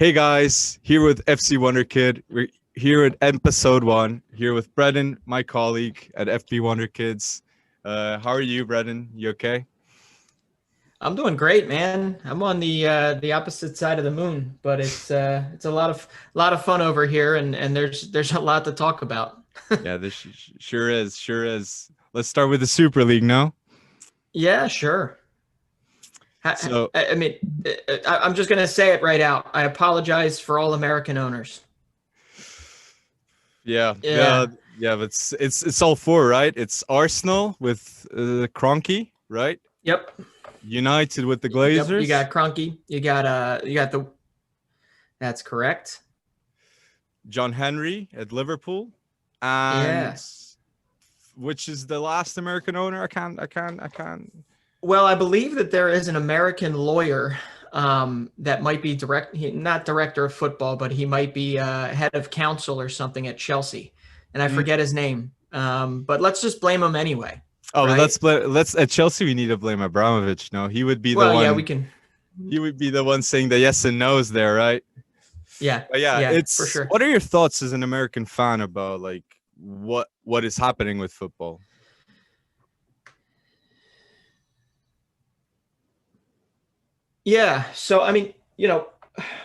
Hey guys, here with FC Wonderkid. We're here at episode 1, here with Brendan, my colleague at FB Wonderkids. How are you, Brendan? You okay? I'm doing great, man. I'm on the opposite side of the moon, but it's a lot of fun over here, and there's a lot to talk about. Yeah, this sure is, sure is. Let's start with the Super League now. Yeah, sure. So, I mean, I'm just gonna say it right out. I apologize for all American owners. yeah, Yeah. yeah, but it's all four, right? It's Arsenal with Kroenke, right? Yep. United with the Yep. You Glazers, got Cronky. You got the. That's correct. John Henry at Liverpool, and Yeah. which is the last American owner. I can't. Well, I believe that there is an American lawyer that might be not director of football, but he might be head of counsel or something at Chelsea, and I Mm. forget his name. But let's just blame him anyway, Oh, but right? let's at Chelsea we need to blame Abramovich. No, he would be the Well, yeah, we one. can. He would be the one saying the yes and no's there, right? Yeah, But yeah, yeah, for it's. sure. What are your thoughts as an American fan about like what is happening with football? Yeah. So, I mean,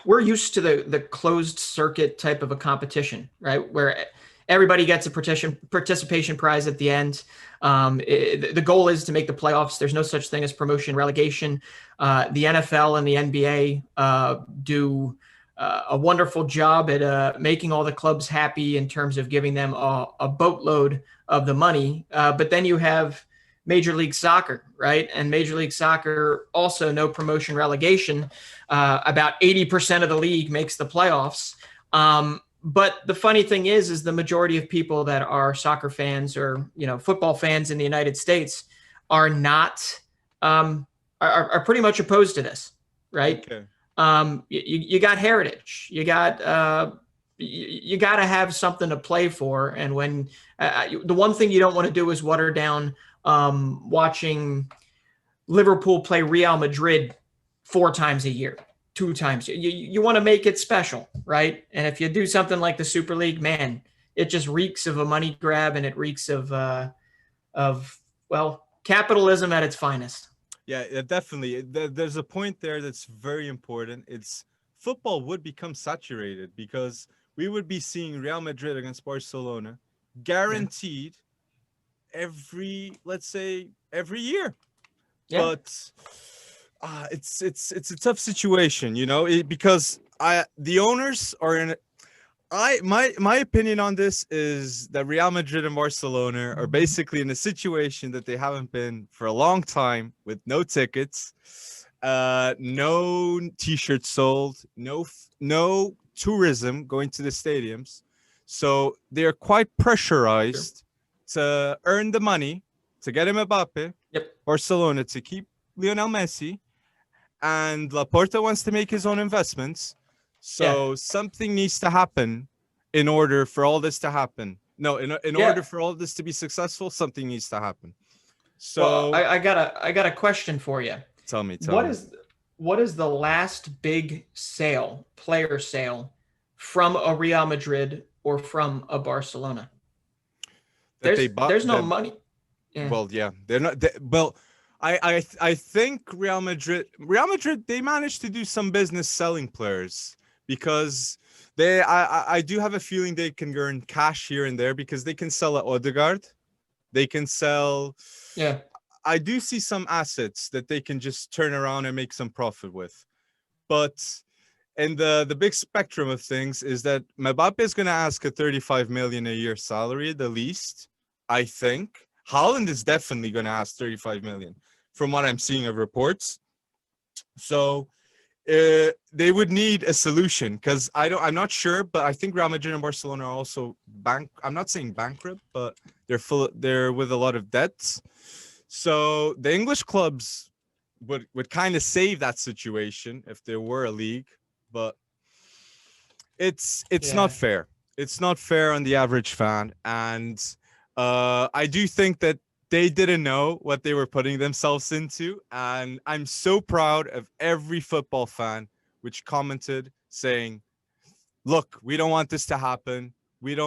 we're used to the closed circuit type of a competition, right? Where everybody gets a participation prize at the end. The goal is to make the playoffs. There's no such thing as promotion relegation. The NFL and the NBA do a wonderful job at making all the clubs happy in terms of giving them a boatload of the money. But then you have Major League Soccer, right? And Major League Soccer also no promotion relegation. About 80% of the league makes the playoffs. But the funny thing is the majority of people that are soccer fans or football fans in the United States are not are pretty much opposed to this, right? Okay. You got heritage, you got to have something to play for, and when the one thing you don't want to do is water down watching Liverpool play Real Madrid 4 times a year, 2 times. You want to make it special, right? And if you do something like the Super League, man, it just reeks of a money grab, and it reeks of well, capitalism at its finest. Yeah, definitely. There's a point there that's very important. It's football would become saturated because we would be seeing Real Madrid against Barcelona Yeah, guaranteed let's say every year. yeah, But it's a tough situation, because the owners are in. My opinion on this is that Real Madrid and Barcelona are basically in a situation that they haven't been for a long time, with no tickets, no T-shirts sold, no tourism going to the stadiums, so they're quite sure. pressurized to earn the money to get Mbappe, Yep. Barcelona to keep Lionel Messi, and Laporta wants to make his own investments. Yeah, So something needs to happen in order for all this to happen. No, in order yeah. for all this to be successful, something needs to happen. Well, So I got a question for you. tell What me is what is the last big player sale from a Real Madrid or from a Barcelona? that they bought There's no them. money. Yeah. Well, yeah, they're not. Well, I think Real Madrid they managed to do some business selling players because I do have a feeling they can earn cash here and there because they can sell at Odegaard. They can sell. Yeah. I do see some assets that they can just turn around and make some profit with. But and the big spectrum of things is that Mbappe is going to ask a 35 million a year salary, the least. I think Holland is definitely going to ask 35 million, from what I'm seeing of reports. So they would need a solution because I'm not sure, but I think Real Madrid and Barcelona are also I'm not saying bankrupt, but they're with a lot of debts. So the English clubs would kind of save that situation if there were a league, but it's not Yeah. fair. It's not fair on the average fan, and I do think that they didn't know what they were putting themselves into, and I'm so proud of every football fan which commented saying, look, we don't want this to happen. We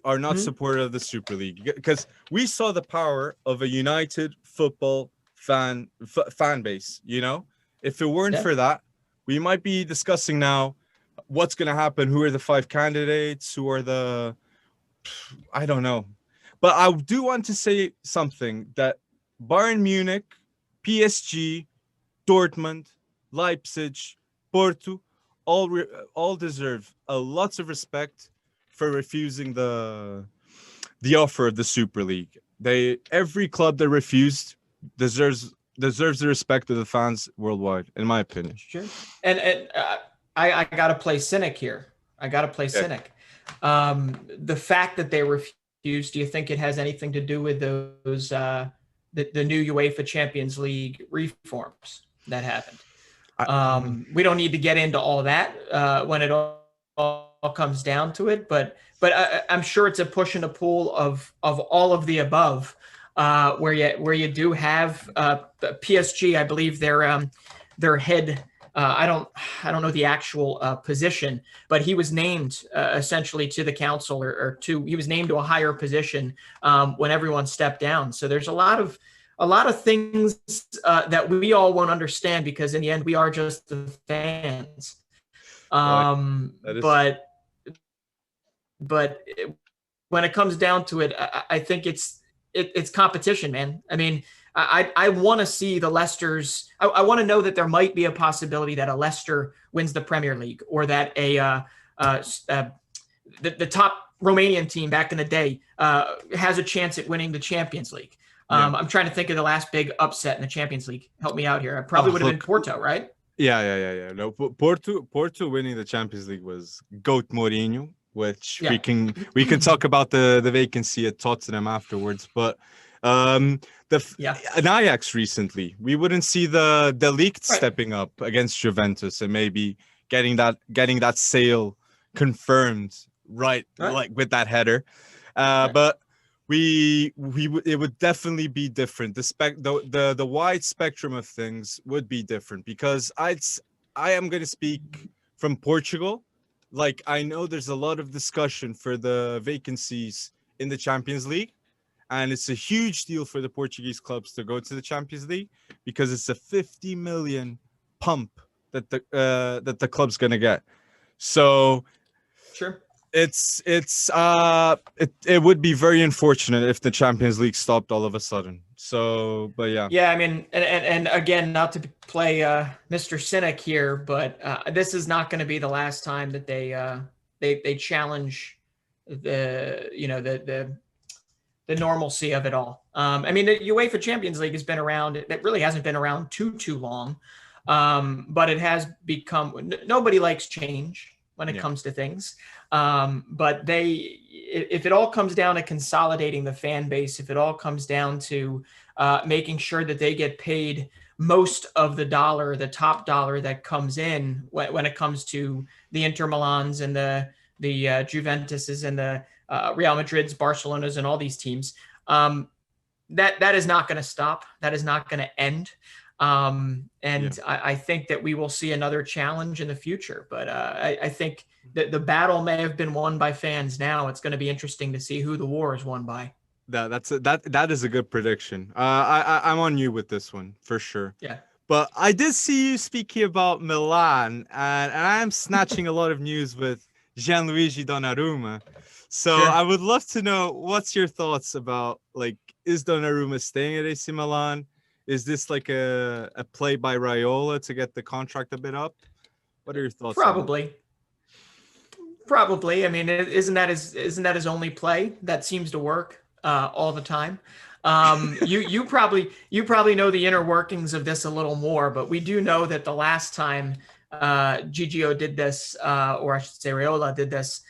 are not supportive of the Super League, because we saw the power of a united football fan base. If it weren't for that, we might be discussing now what's going to happen. Who are the 5 candidates? Who are I don't know. But I do want to say something, that Bayern Munich, PSG, Dortmund, Leipzig, Porto, all deserve lots of respect for refusing the offer of the Super League. Every club that refused deserves the respect of the fans worldwide, in my opinion. Sure. And I gotta play cynic here. Cynic. The fact that they refused, do you think it has anything to do with those the new UEFA Champions League reforms that happened? We don't need to get into all that when it all comes down to it, but I'm sure it's a push and a pull of all of the above, where you do have PSG. I believe their head. I don't know the actual position, but he was named essentially to the council, he was named to a higher position when everyone stepped down. So there's a lot of things that we all won't understand, because in the end we are just the fans. But when it comes down to it, I think it's competition, man. I mean, I want to see the Leicesters. I want to know that there might be a possibility that a Leicester wins the Premier League, or that the top Romanian team back in the day has a chance at winning the Champions League. I'm trying to think of the last big upset in the Champions League. Help me out here. I probably would have been Porto, right? Yeah. No, Porto winning the Champions League was Goat Mourinho, which we can talk about the vacancy at Tottenham afterwards. But an Ajax recently, we wouldn't see the Ligt stepping up against Juventus and maybe getting that sale confirmed right? Like with that header. But it would definitely be different. The wide spectrum of things would be different, because I am going to speak from Portugal. Like, I know there's a lot of discussion for the vacancies in the Champions League, and it's a huge deal for the Portuguese clubs to go to the Champions League, because it's a 50 million pump that the club's going to get. So sure. It would be very unfortunate if the Champions League stopped all of a sudden. So, but yeah. Yeah, I mean, and again, not to play Mr. Cynic here, but this is not going to be the last time that they challenge the normalcy of it all. I mean, the UEFA Champions League has been around. It really hasn't been around too long, but it has become. Nobody likes change when it comes to things. But if it all comes down to consolidating the fan base, if it all comes down to making sure that they get paid most of the top dollar that comes in when it comes to the Inter Milans and the Juventuses and the Real Madrids, Barcelonas, and all these teams, that is not going to stop. That is not going to end. I think that we will see another challenge in the future, but I think that the battle may have been won by fans. Now it's going to be interesting to see who the war is won by. That is a good prediction. I'm on you with this one for sure. Yeah. But I did see you speaking about Milan, and I'm snatching a lot of news with Gianluigi Donnarumma. So sure. I would love to know, what's your thoughts about, like, is Donnarumma staying at AC Milan? Is this like a play by Raiola to get the contract a bit up? What are your thoughts? Probably. I mean, isn't that his only play? That seems to work all the time. You probably know the inner workings of this a little more, but we do know that the last time Gigio did this, or I should say Raiola did this,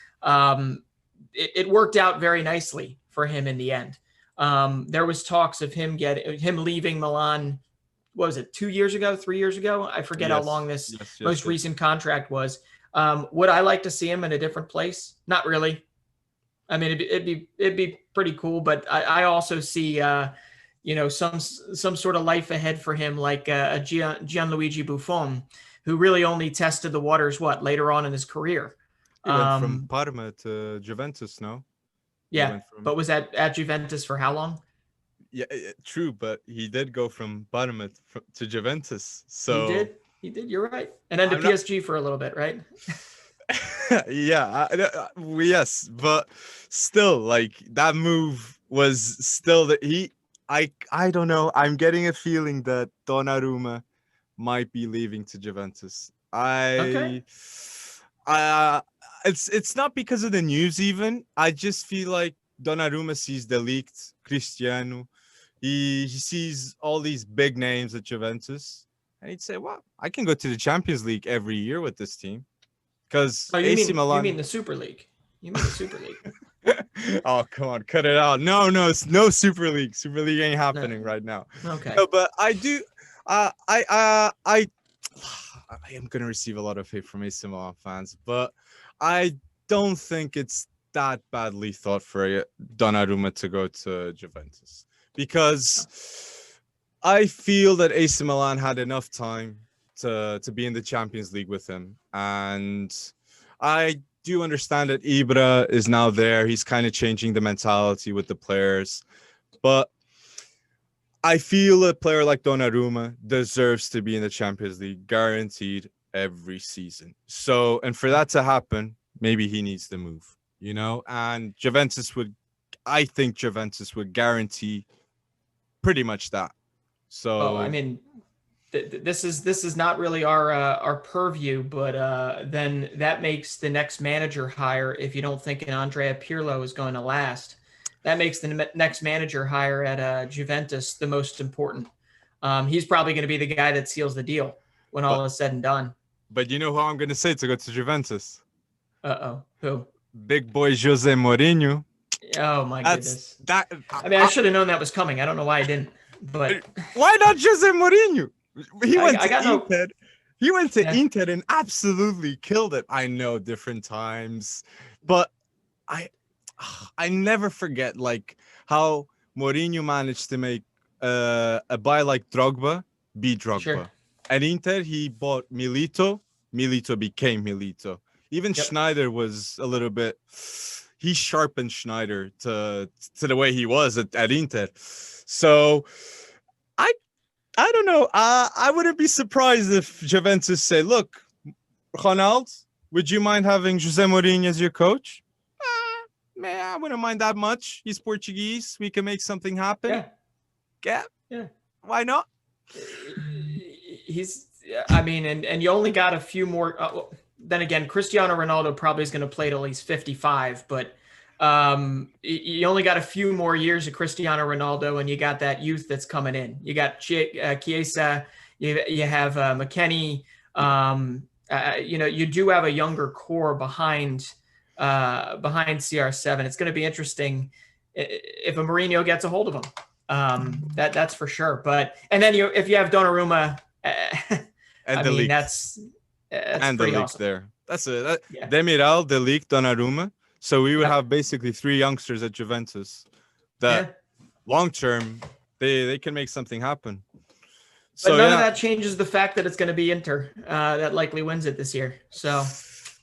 it worked out very nicely for him in the end. There was talks of him leaving Milan. What was it? 2 years ago, 3 years ago? I forget how long this most recent contract was. Would I like to see him in a different place? Not really. I mean, it'd be pretty cool, but I also see some sort of life ahead for him, like Gianluigi Buffon, who really only tested the waters later on in his career. He went from Parma to Juventus, no? Yeah, but was at Juventus for how long? Yeah, true, but he did go from Parma to Juventus. He So did. You're right. And then to PSG for a little bit, right? Yeah, yes, but still, like that move was still that I don't know. I'm getting a feeling that Donnarumma might be leaving to Juventus. Okay. It's not because of the news even. I just feel like Donnarumma sees the leaked Cristiano. He sees all these big names at Juventus, and he'd say, "Well, I can go to the Champions League every year with this team." Because AC Milan. You mean the Super League? You mean the Super League? Oh, come on, cut it out. No, it's no Super League. Super League ain't happening right now. Okay. No, but I do. I am gonna receive a lot of hate from AC Milan fans, but I don't think it's that badly thought for Donnarumma to go to Juventus, because I feel that AC Milan had enough time to be in the Champions League with him, and I do understand that Ibra is now there. He's kind of changing the mentality with the players, but I feel a player like Donnarumma deserves to be in the Champions League, guaranteed every season. So, and for that to happen, maybe he needs to move, and I think Juventus would guarantee pretty much that. So, I mean, this is not really our purview, but then that makes the next manager hire, if you don't think an Andrea Pirlo is going to last, that makes the next manager hire at Juventus the most important. He's probably going to be the guy that seals the deal when all is said and done. But you know who I'm going to say to go to Juventus? Who? Big boy Jose Mourinho. Oh my goodness! I mean, I should have known that was coming. I don't know why I didn't. But why not Jose Mourinho? He went to Inter. He went to Inter and absolutely killed it. I know, different times, but I never forget like how Mourinho managed to make a buy like Drogba be Drogba. Sure. At Inter, he bought Milito. Milito became Milito. Even Schneider was a little bit. He sharpened Schneider to the way he was at Inter. So I don't know. I wouldn't be surprised if Juventus say, "Look, Ronald, would you mind having Jose Mourinho as your coach?" Man, I wouldn't mind that much. He's Portuguese. We can make something happen. Yeah. Why not? And you only got a few more. Then again, Cristiano Ronaldo probably is going to play till he's 55, but you only got a few more years of Cristiano Ronaldo, and you got that youth that's coming in. You got Chiesa, you have McKennie. You do have a younger core behind CR7. It's going to be interesting if a Mourinho gets a hold of him. That's for sure. And then if you have Donnarumma, and the league, that's and pretty the league awesome. there. That's it. Demiral, the league, Donnarumma. So we would have basically three youngsters at Juventus that long term they can make something happen. So none of that changes the fact that it's going to be Inter that likely wins it this year. So,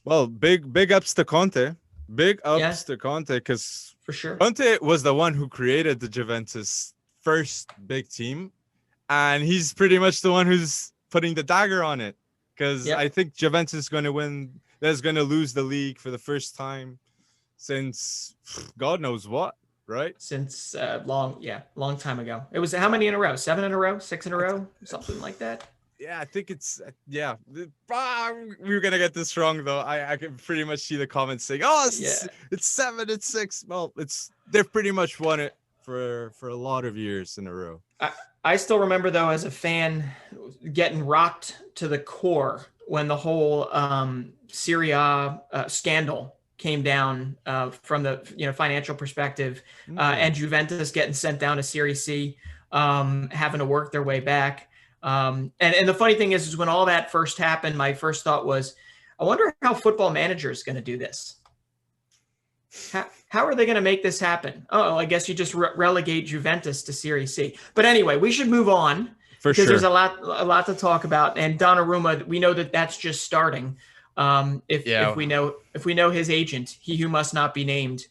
well, big ups to Conte. Big ups to Conte, because for sure Conte was the one who created the Juventus first big team, and he's pretty much the one who's putting the dagger on it. Because I think Juventus is going to win. That's going to lose the league for the first time since God knows what, right? Since long time ago. It was how many in a row? 7 in a row? 6 in a row? Something like that. Yeah, I think it's we're gonna get this wrong though. I can pretty much see the comments saying, "Oh, it's 7, it's 6." Well, they've pretty much won it for a lot of years in a row. I still remember though, as a fan, getting rocked to the core when the whole Serie A scandal came down from the financial perspective, and Juventus getting sent down to Serie C, having to work their way back. And the funny thing is when all that first happened, my first thought was, I wonder how Football Manager is going to do this. How are they going to make this happen? Oh, I guess you just relegate Juventus to Serie C. But anyway, we should move on. because sure. there's a lot to talk about. And Donnarumma, we know that that's just starting. If we know his agent, he who must not be named,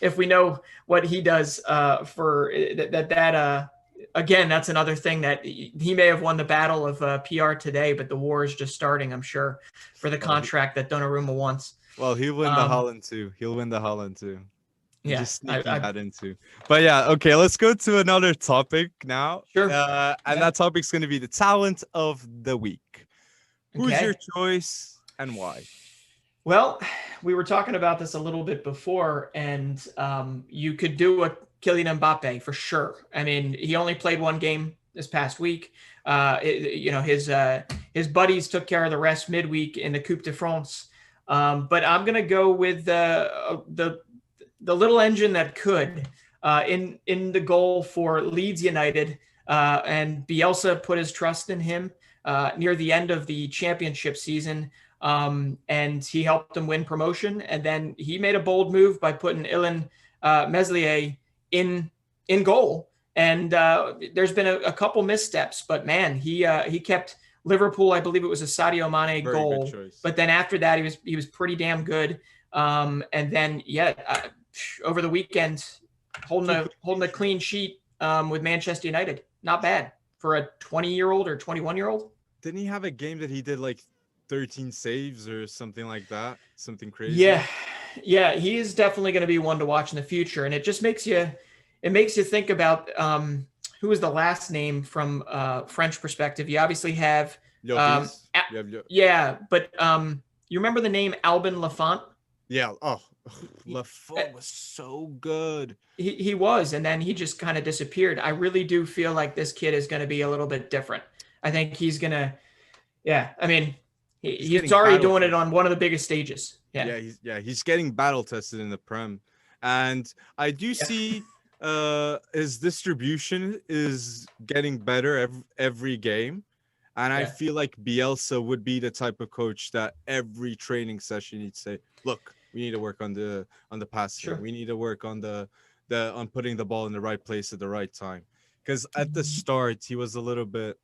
if we know what he does for that again, that's another thing that he may have won the battle of PR today, but the war is just starting, I'm sure, for the contract that Donnarumma wants. Well, he'll win the Holland too. Yeah, Just sneaking that into. But yeah, okay, let's go to another topic now. Sure. And that topic's going to be the talent of the week. Who's your choice and why? Well, we were talking about this a little bit before, and you could do a Kylian Mbappe for sure. I mean, he only played one game this past week. His buddies took care of the rest midweek in the Coupe de France. But I'm going to go with the little engine that could in the goal for Leeds United, and Bielsa put his trust in him near the end of the championship season, and he helped them win promotion. And then he made a bold move by putting Ilan Meslier in goal. And there's been a couple missteps, but man, he kept Liverpool. I believe it was a Sadio Mane goal, but then after that, he was pretty damn good. And then over the weekend, holding a clean sheet with Manchester United. Not bad for a 20-year-old or 21-year-old. Didn't he have a game that he did like 13 saves or something like that? Something crazy. Yeah, he is definitely going to be one to watch in the future, and it just makes you think about who is the last name from French perspective. You obviously have but you remember the name Albin Lafont? Yeah. Oh, Lafont was so good. He was, and then he just kind of disappeared. I really do feel like this kid is going to be a little bit different. I think he's going to, I mean, he's already doing it on one of the biggest stages. He's getting battle tested in the Prem. And I do see his distribution is getting better every game. And I feel like Bielsa would be the type of coach that every training session he'd say, look, we need to work on the passing. Sure. We need to work on on putting the ball in the right place at the right time. Because at the start he was a little bit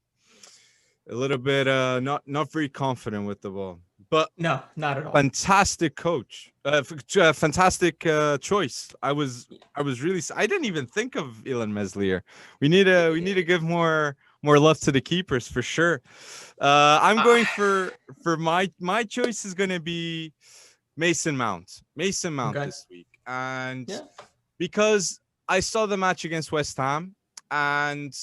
not very confident with the ball. But no, not at all. Fantastic coach. Fantastic choice. I didn't even think of Ilan Meslier. We need to give more love to the keepers for sure. I'm going for my choice is going to be Mason Mount this week. And because I saw the match against West Ham, and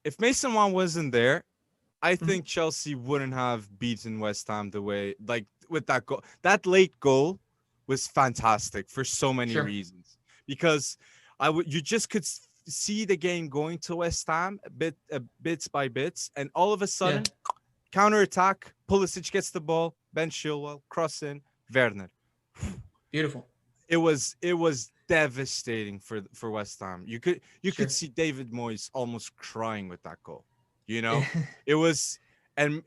if Mason Mount wasn't there, I think Chelsea wouldn't have beaten West Ham the way, like with that goal. That late goal was fantastic for so many reasons, because you just could see the game going to West Ham bits by bits, and all of a sudden, counter attack. Pulisic gets the ball, Ben Chilwell cross in, Werner. Beautiful. It was devastating for West Ham. You could see David Moyes almost crying with that goal. You know, it was, and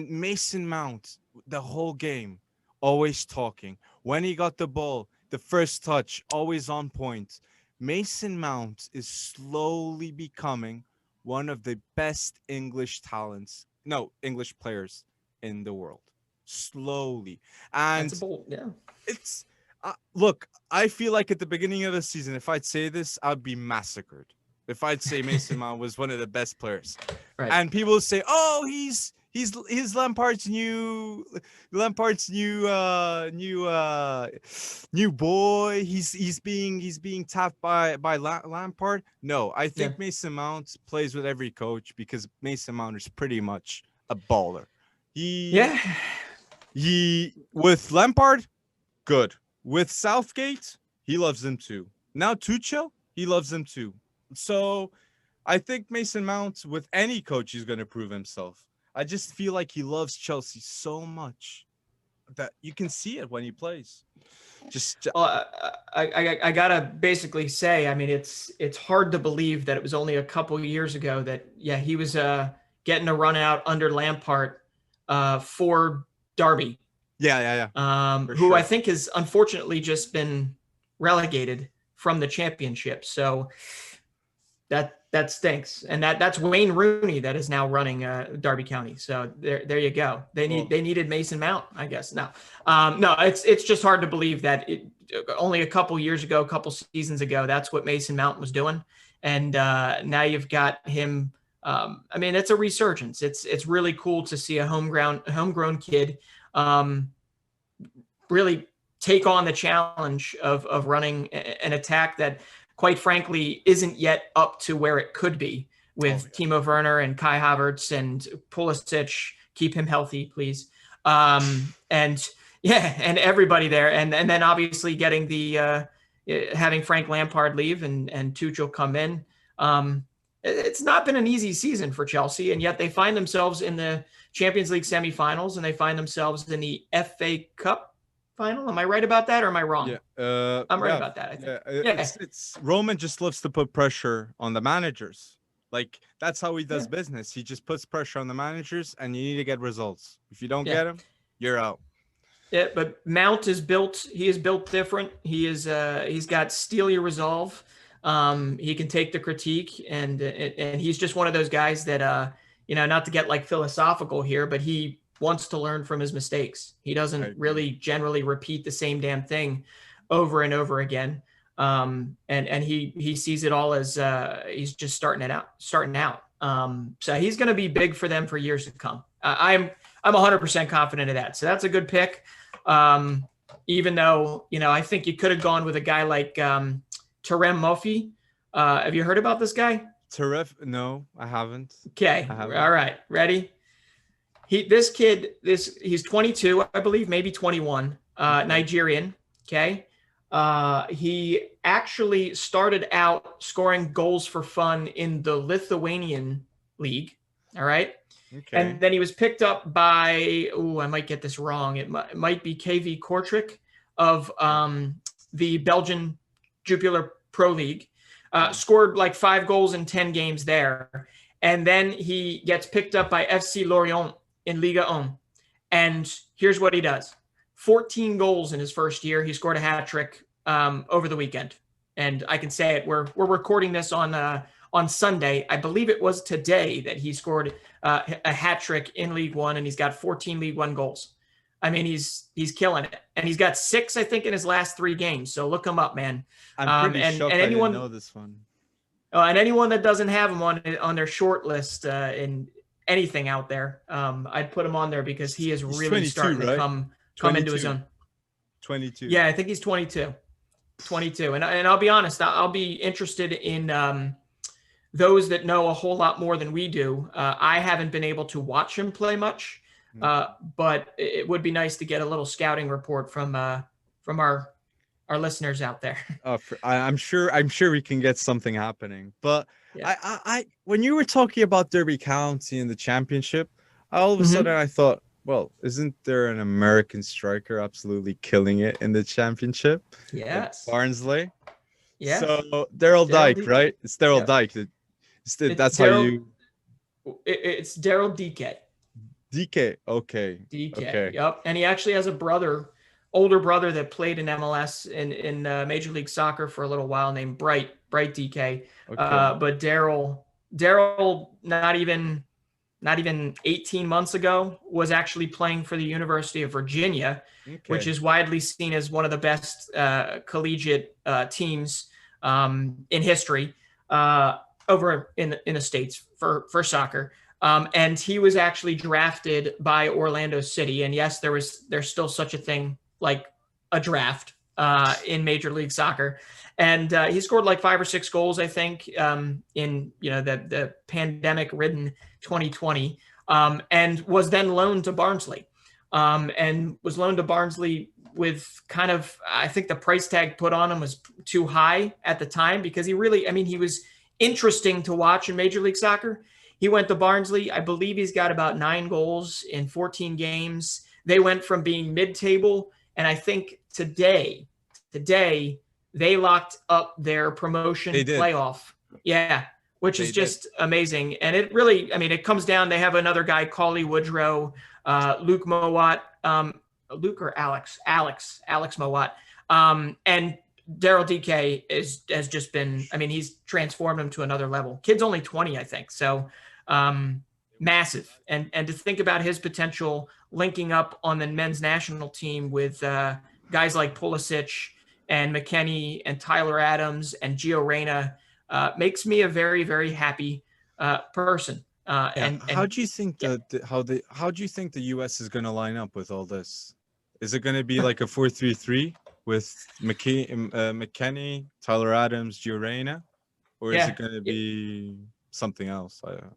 Mason Mount the whole game, always talking. When he got the ball, the first touch, always on point. Mason Mount is slowly becoming one of the best English players in the world. Slowly. And that's bold, it's, look, I feel like at the beginning of the season, if I'd say this, I'd be massacred. If I'd say Mason Mount was one of the best players, right? And people say, "Oh, he's Lampard's new boy. He's being tapped by Lampard." No, I think Mason Mount plays with every coach, because Mason Mount is pretty much a baller. He with Lampard, good. With Southgate, he loves him too. Now Tuchel, he loves him too. So I think Mason Mount, with any coach, he's going to prove himself. I just feel like he loves Chelsea so much that you can see it when he plays. I gotta basically say, I mean, it's hard to believe that it was only a couple of years ago that he was getting a run out under Lampard for Derby. Who I think has unfortunately just been relegated from the championship. So that stinks. And that's Wayne Rooney that is now running Derby County. So there you go. They needed Mason Mount, I guess. No, it's just hard to believe that only a couple years ago, a couple seasons ago, that's what Mason Mount was doing. And now you've got him. I mean, it's a resurgence. It's really cool to see a homegrown kid really take on the challenge of running an attack that, quite frankly, isn't yet up to where it could be with Timo Werner and Kai Havertz and Pulisic. Keep him healthy, please. And everybody there. And then obviously getting having Frank Lampard leave and Tuchel come in. It's not been an easy season for Chelsea, and yet they find themselves in the Champions League semifinals, and they find themselves in the FA Cup final. Am I right about that, or am I wrong? Yeah, I'm right about that, I think. It's Roman just loves to put pressure on the managers. Like, that's how he does business. He just puts pressure on the managers, and you need to get results. If you don't get them, you're out. Yeah, but Mount is built. He is built different. He's got steely resolve. He can take the critique, and he's just one of those guys that not to get like philosophical here, but he wants to learn from his mistakes. He doesn't really generally repeat the same damn thing over and over again. And he sees it all as he's just starting out. So he's going to be big for them for years to come. I'm 100% confident of that. So that's a good pick. Even though, I think you could have gone with a guy like Terem Moffi. Have you heard about this guy? No, I haven't. Okay. All right. Ready? He's 22, I believe, maybe 21, Nigerian. Okay. He actually started out scoring goals for fun in the Lithuanian league. All right. Okay. And then he was picked up by, I might get this wrong. It might be KV Kortrijk of the Belgian Jupiler Pro League. Scored like 5 goals in 10 games there. And then he gets picked up by FC Lorient in Liga 1. And here's what he does. 14 goals in his first year. He scored a hat trick over the weekend. And I can say it. We're recording this on Sunday. I believe it was today that he scored a hat trick in League 1, and he's got 14 League 1 goals. I mean, he's killing it, and he's got 6, I think, in his last 3 games. So look him up, man. I'm pretty shocked I didn't know this one. And anyone that doesn't have him on their short list in anything out there, I'd put him on there because he is really starting to come into his own. 22. Yeah, I think he's 22. 22, and I'll be honest, I'll be interested in those that know a whole lot more than we do. I haven't been able to watch him play much. But it would be nice to get a little scouting report from our listeners out there. I'm sure we can get something happening. But I when you were talking about Derby County in the championship, all of a sudden I thought, well, isn't there an American striker absolutely killing it in the championship? Yes, Barnsley. Yeah. So Daryl Dike, right? It's Daryl Dike. That's how you. It's Daryl Dike. DK, okay. DK, okay. Yep. And he actually has a older brother that played in MLS in Major League Soccer for a little while named Bright DK. Okay. But Daryl, not even 18 months ago, was actually playing for the University of Virginia, which is widely seen as one of the best collegiate teams in history over in the States for soccer. And he was actually drafted by Orlando City. And yes, there's still such a thing like a draft in Major League Soccer. And he scored like 5 or 6 goals, I think, in the pandemic-ridden 2020, and was then loaned to Barnsley. And was loaned to Barnsley with kind of, I think the price tag put on him was too high at the time because he was interesting to watch in Major League Soccer. He went to Barnsley. I believe he's got about 9 goals in 14 games. They went from being mid-table, and I think today they locked up their promotion playoff. Yeah, which is just amazing. And it really, it comes down, they have another guy, Cauley Woodrow, Luke Mowat, Luke or Alex Mowat. And Daryl Dike has just been, I mean, he's transformed him to another level. Kid's only 20, I think. So massive. And to think about his potential linking up on the men's national team with guys like Pulisic and McKennie and Tyler Adams and Gio Reyna makes me a very, very happy person. How do you think how do you think the US is going to line up with all this? Is it going to be like a 4-3-3 with McKennie, Tyler Adams, Gio Reyna, or is it going to be something else? I don't know.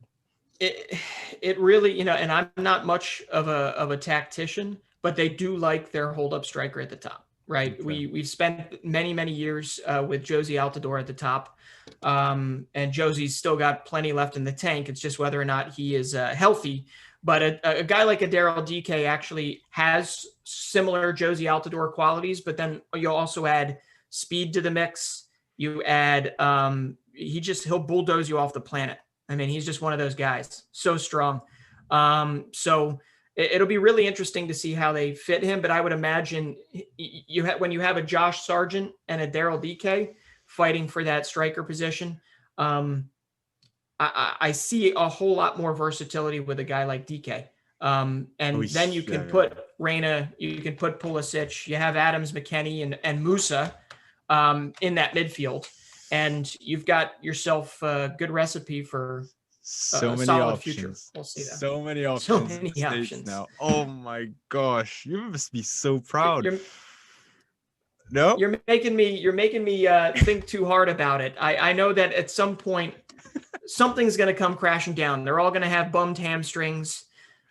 It really, and I'm not much of a tactician, but they do like their hold-up striker at the top, right? Okay. We've spent many years with Josie Altidore at the top, and Josie's still got plenty left in the tank. It's just whether or not he is healthy. But a guy like a Daryl Dike actually has similar Josie Altidore qualities, but then you'll also add speed to the mix. You add he'll bulldoze you off the planet. I mean, he's just one of those guys, so strong. So it'll be really interesting to see how they fit him. But I would imagine when you have a Josh Sargent and a Daryl Dike fighting for that striker position, I see a whole lot more versatility with a guy like Dike. And then you can put Reyna, you can put Pulisic, you have Adams, McKennie, and Musa in that midfield. And you've got yourself a good recipe for so many solid options. Future. We'll see that. So many options now. Oh my gosh, you must be so proud. You're making me think too hard about it. I know that at some point something's going to come crashing down. They're all going to have bummed hamstrings,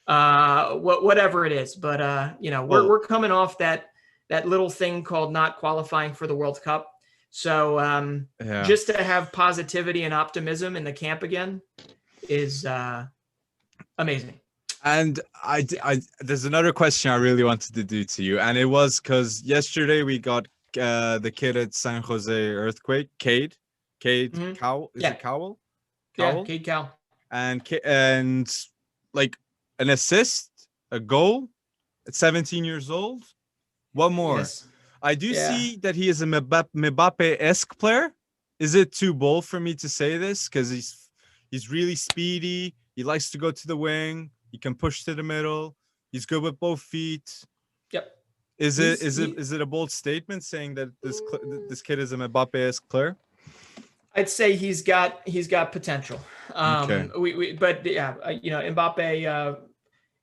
whatever it is. But we're coming off that little thing called not qualifying for the World Cup. So just to have positivity and optimism in the camp again is amazing. And I there's another question I really wanted to do to you, and it was because yesterday we got the kid at San Jose Earthquake, Cade Cowell. Is it Cowell? Yeah, Cade Cowell. And like an assist, a goal at 17 years old. What more? Yes. I do see that he is a Mbappe-esque player. Is it too bold for me to say this? Because he's really speedy. He likes to go to the wing. He can push to the middle. He's good with both feet. Yep. Is it a bold statement saying that this kid is a Mbappe-esque player? I'd say he's got potential. Okay. Mbappe.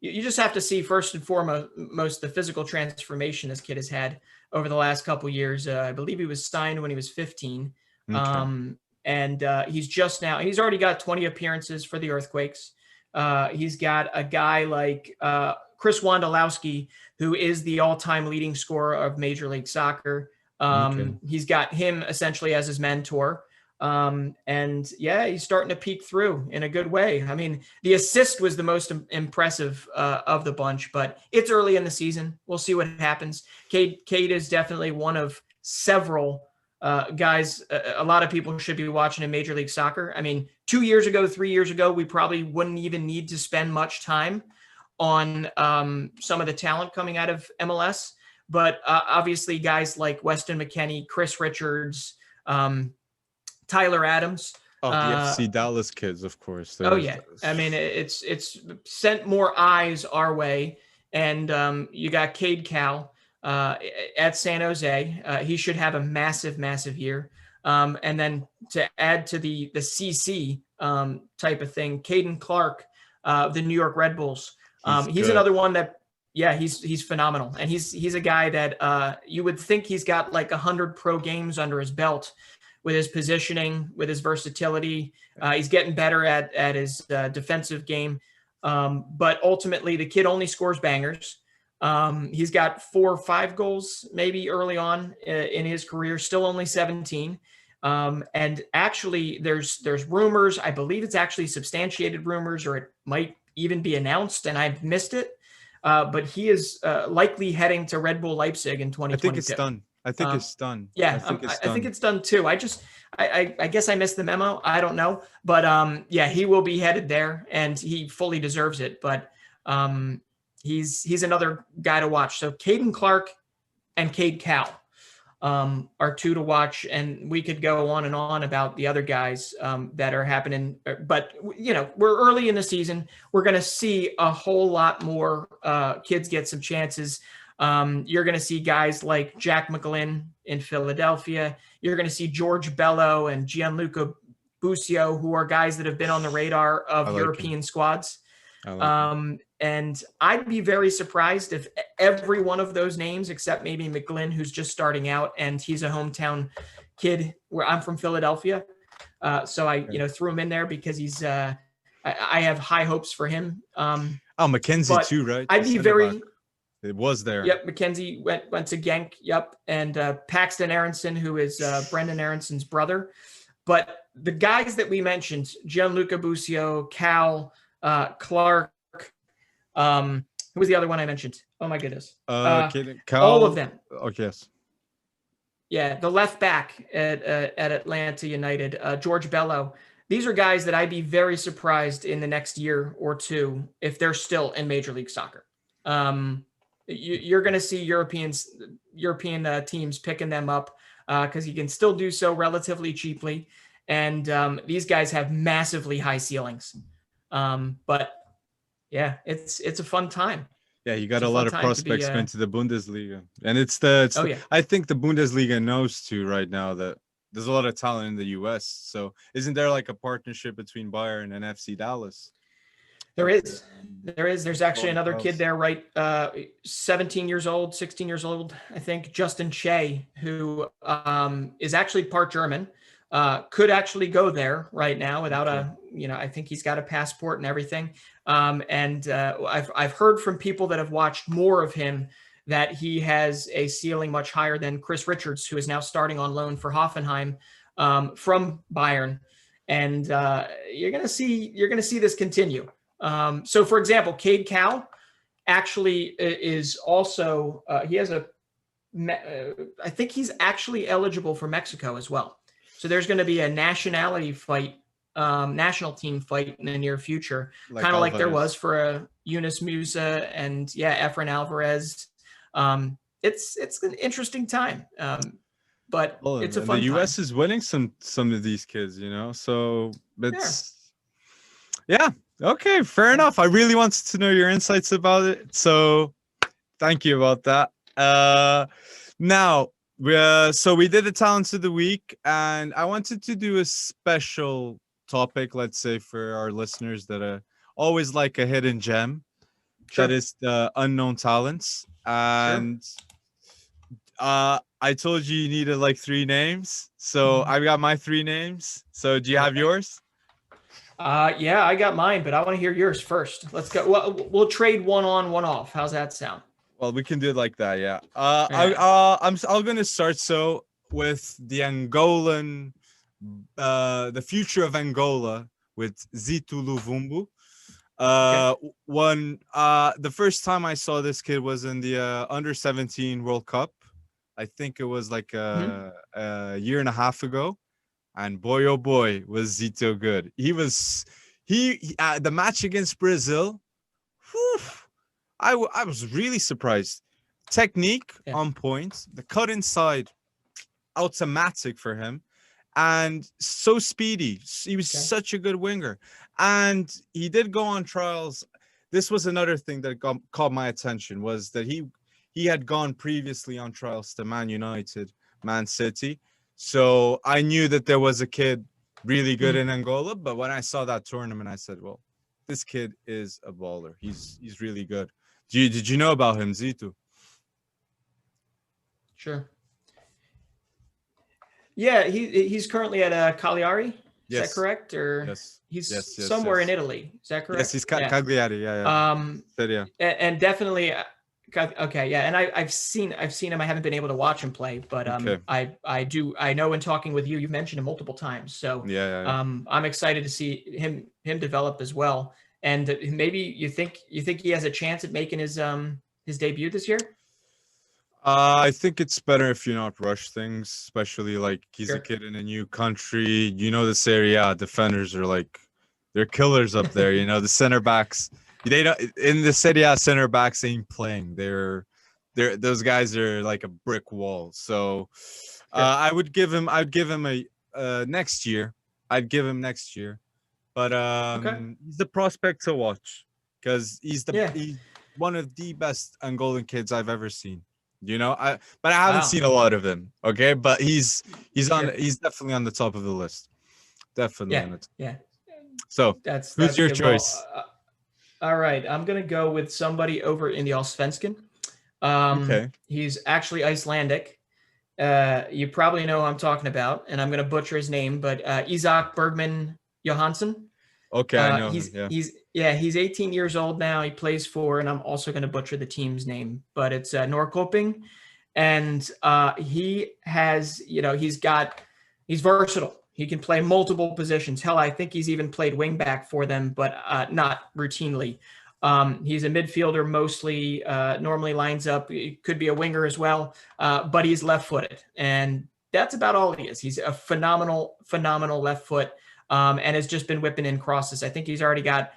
You just have to see first and foremost the physical transformation this kid has had over the last couple of years. I believe he was signed when he was 15. Okay. And he's already got 20 appearances for the Earthquakes. He's got a guy like Chris Wondolowski, who is the all-time leading scorer of Major League Soccer. He's got him essentially as his mentor. He's starting to peek through in a good way. I mean, the assist was the most impressive of the bunch, but it's early in the season. We'll see what happens. Cade is definitely one of several guys a lot of people should be watching in Major League Soccer. I mean, 3 years ago, we probably wouldn't even need to spend much time on some of the talent coming out of MLS. But obviously guys like Weston McKennie, Chris Richards, Tyler Adams. The FC Dallas kids, of course. I mean, it's sent more eyes our way. And you got Cade Cowell at San Jose. He should have a massive year. And then to add to the CC type of thing, Caden Clark, the New York Red Bulls. He's another one that, he's phenomenal. And he's a guy that you would think he's got like 100 pro games under his belt with his positioning, with his versatility. He's getting better at his defensive game. But ultimately, the kid only scores bangers. He's got 4 or 5 goals maybe early on in his career, still only 17. And actually, there's rumors. I believe it's actually substantiated rumors, or it might even be announced, and I've missed it. But he is likely heading to Red Bull Leipzig in 2022. I think it's done. I think it's done. Yeah, I think it's done too. I guess I missed the memo. I don't know, but he will be headed there, and he fully deserves it. But he's another guy to watch. So Caden Clark and Cade Cowell. are two to watch, and we could go on and on about the other guys that are happening. But we're early in the season. We're going to see a whole lot more kids get some chances. You're going to see guys like Jack McGlynn in Philadelphia. You're going to see George Bello and Gianluca Busio, who are guys that have been on the radar of European squads. And I'd be very surprised if every one of those names, except maybe McGlynn, who's just starting out, and he's a hometown kid where I'm from Philadelphia. So I, threw him in there because he's, I have high hopes for him. Mackenzie too, right? I'd be very, it was there. Yep. Mackenzie went to Genk. Yep. And Paxton Aronson, who is Brendan Aronson's brother. But the guys that we mentioned, Gianluca Busio, Cal, Clark, who was the other one I mentioned? Oh my goodness. Cal, all of them. Okay. Yes. Yeah, the left back at Atlanta United, George Bello. These are guys that I'd be very surprised in the next year or two if they're still in Major League Soccer. You're going to see European teams picking them up because you can still do so relatively cheaply. And these guys have massively high ceilings. But yeah, it's a fun time. Yeah, you got a lot of prospects going to the Bundesliga. And yeah. I think the Bundesliga knows too right now that there's a lot of talent in the US. So isn't there like a partnership between Bayern and FC Dallas? There is. There's actually another kid there, right? 17 years old, 16 years old, I think, Justin Che, who is actually part German, could actually go there right now without I think he's got a passport and everything. And I've heard from people that have watched more of him that he has a ceiling much higher than Chris Richards, who is now starting on loan for Hoffenheim from Bayern. And you're going to see this continue. So, for example, Cade Cowell actually is also he has I think he's actually eligible for Mexico as well. So there's going to be a national team fight in the near future, kind of like there was for Yunus Musa and Efren Alvarez. It's an interesting time, but it's a fun the U.S. time. is winning some of these kids, so it's okay, fair enough. I really wanted to know your insights about it, so thank you about that. Now. So we did the talents of the week, and I wanted to do a special topic, let's say, for our listeners that always like a hidden gem. Sure. That is the unknown talents. And I told you needed like 3 names. So I got my 3 names. So do you have yours? Yeah, I got mine, but I want to hear yours first. Let's go. Well, we'll trade one on, one off. How's that sound? Well, we can do it like that, yeah. I'm gonna start with the Angolan, the future of Angola with Zito Luvumbu. The first time I saw this kid was in the under-17 World Cup. I think it was like a year and a half ago, and boy oh boy was Zito good. He the match against Brazil. Whew, I was really surprised. Technique on point. The cut inside, automatic for him. And so speedy. He was such a good winger. And he did go on trials. This was another thing that caught my attention, was that he had gone previously on trials to Man United, Man City. So I knew that there was a kid really good in Angola. But when I saw that tournament, I said, well, this kid is a baller. He's really good. Did you know about him, Zito? Sure. Yeah, he's currently at Cagliari. Is that correct? Or he's somewhere in Italy. Is that correct? Yes, he's Cagliari. Yeah. And definitely. Okay, yeah, and I've seen him. I haven't been able to watch him play, but I know in talking with you, you've mentioned him multiple times. So I'm excited to see him develop as well. And maybe you think he has a chance at making his debut this year? I think it's better if you not rush things, especially like he's a kid in a new country. The Serie A defenders are they're killers up there. The center backs, they don't in the Serie A center backs ain't playing. They're those guys are like a brick wall. So Yeah. I'd give him a next year. I'd give him next year. But Okay. he's the prospect to watch because he's Yeah. one of the best Angolan kids I've ever seen. But I haven't Wow. seen a lot of him. Okay, but he's Sure. he's definitely on the top of the list. Definitely Yeah. on the top. Yeah. So who's That's your good. Well, choice? all right. I'm gonna go with somebody over in the Allsvenskan. Okay. He's actually Icelandic. You probably know who I'm talking about, and I'm gonna butcher his name, but Izak Bergman Johansson. Okay, I know him. Yeah. He's 18 years old now. He plays for, and I'm also going to butcher the team's name, but it's Norrköping, and he has, he's versatile. He can play multiple positions. Hell, I think he's even played wingback for them, but not routinely. He's a midfielder mostly. Normally lines up. He could be a winger as well, but he's left-footed, and that's about all he is. He's a phenomenal left foot. And has just been whipping in crosses. I think he's already got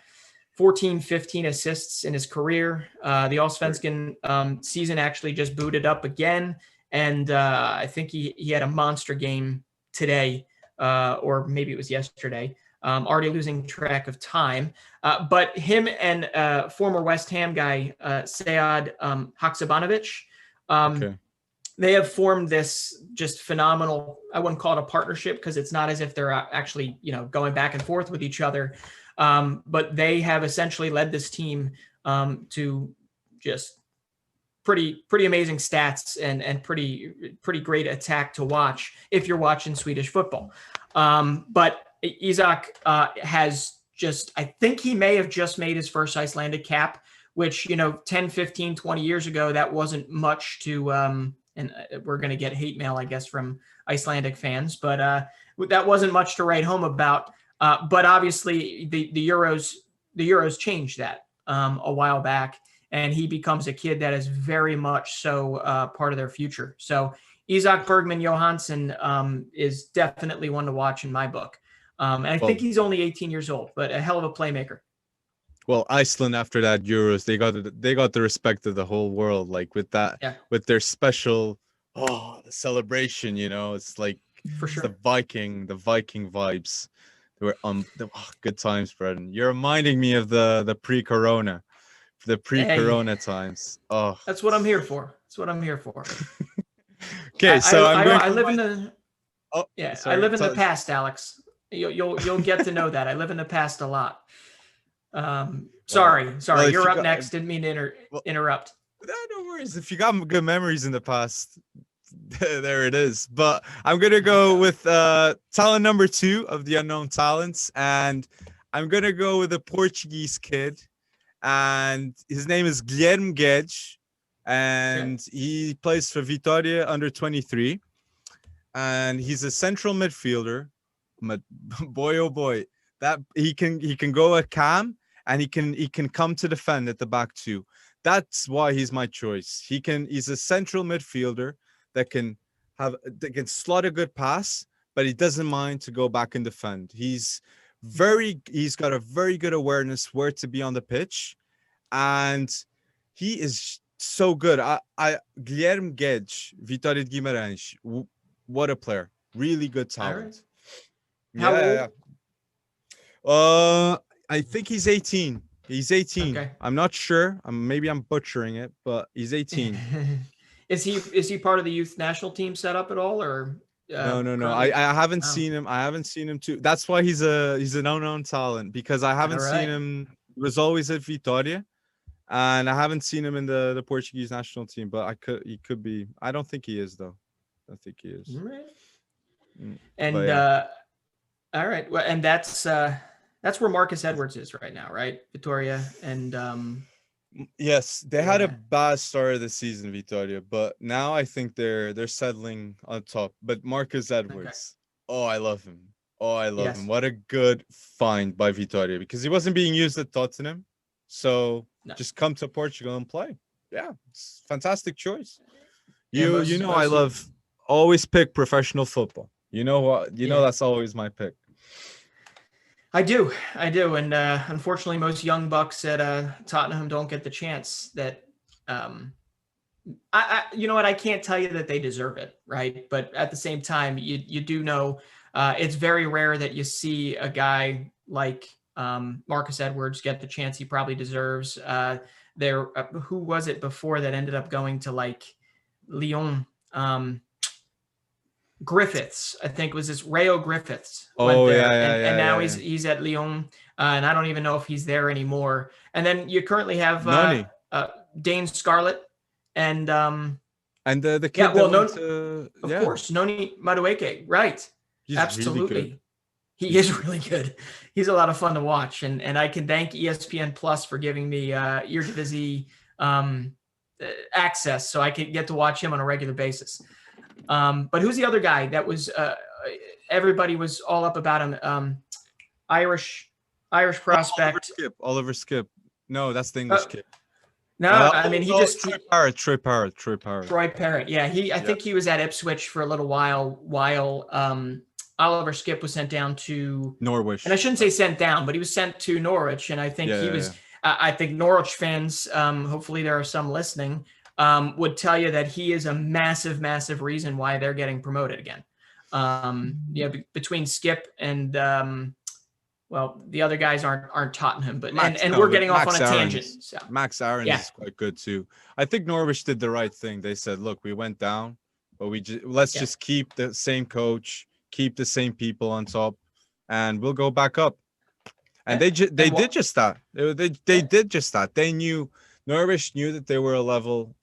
14, 15 assists in his career. The Allsvenskan season actually just booted up again. And I think he had a monster game today, or maybe it was yesterday. Already losing track of time. But him and former West Ham guy, Sead Haksabanovic, Okay. they have formed this just phenomenal, I wouldn't call it a partnership because it's not as if they're actually, going back and forth with each other. But they have essentially led this team to just pretty amazing stats and pretty great attack to watch if you're watching Swedish football. But Izak has just, I think he may have just made his first Icelandic cap, which, 10, 15, 20 years ago, that wasn't much to, and we're going to get hate mail, I guess, from Icelandic fans, but that wasn't much to write home about. But obviously the Euros changed that a while back, and he becomes a kid that is very much so part of their future. So Izak Bergman Johansson is definitely one to watch in my book. And I think he's only 18 years old, but a hell of a playmaker. Well, Iceland after that Euros, they got the respect of the whole world, like with with their special the celebration. It's like For sure. the Viking vibes. They were good times, Brendan. You're reminding me of the pre-corona times. Oh, that's what I'm here for. Okay, so I live in the sorry, I live in the past, Alex. You'll get to know that. I live in the past a lot. Sorry. Well, you're up next. Didn't mean to interrupt. No worries. If you got good memories in the past, there it is. But I'm gonna go with talent number 2 of the unknown talents, and I'm gonna go with a Portuguese kid, and his name is Guilherme Guimaras, and he plays for Vitória under 23, and he's a central midfielder. Boy, oh boy, that he can go at cam, and he can come to defend at the back too. That's why he's my choice. He's a central midfielder that can slot a good pass, but he doesn't mind to go back and defend. He's got a very good awareness where to be on the pitch, and he is so good. Guilherme Guedes, Vitória de Guimarães, what a player. Really good talent. How old? I think he's 18. He's 18. Okay. I'm not sure. Maybe I'm butchering it, but he's 18. Is he part of the youth national team setup at all, or? No. I haven't seen him. I haven't seen him too. That's why he's an unknown talent, because I haven't seen him. He was always at Vitória, and I haven't seen him in the Portuguese national team. But he could be. I don't think he is though. I think he is. Right. And all right. Well, and that's where Marcus Edwards is right now, right? Vitória and. Yes, they had a bad start of the season, Vitória, but now I think they're settling on top. But Marcus Edwards, I love him. Him. What a good find by Vitória, because he wasn't being used at Tottenham. So just come to Portugal and play. Yeah, it's a fantastic choice. I always pick professional football. You know what? That's always my pick. I do, and unfortunately, most young bucks at Tottenham don't get the chance that You know what? I can't tell you that they deserve it, right? But at the same time, you do know it's very rare that you see a guy like Marcus Edwards get the chance he probably deserves. Who was it before that ended up going to like Lyon? Griffiths, I think, was this Rayo Griffiths went there, and now he's at Lyon, and I don't even know if he's there anymore. And then you currently have Dane Scarlett and the kid of course, Noni Madueke, right? He's absolutely. Really good. He is really good. He's a lot of fun to watch, and I can thank ESPN Plus for giving me Eredivisie access, so I can get to watch him on a regular basis. But who's the other guy that was everybody was all up about him? Irish prospect. Oliver Skip. No, that's the English kid. No, I mean Troy Parrott. Yeah, I think he was at Ipswich for a little while Oliver Skip was sent down to Norwich. And I shouldn't say sent down, but he was sent to Norwich, and I think he was. I think Norwich fans, hopefully there are some listening, would tell you that he is a massive, massive reason why they're getting promoted again. Between Skip and the other guys aren't Tottenham, but we're getting off on a tangent. So. Max Aaron is quite good too. I think Norwich did the right thing. They said, "Look, we went down, but let's just keep the same coach, keep the same people on top, and we'll go back up." And they did just that. They did just that. They knew Norwich knew that they were a level,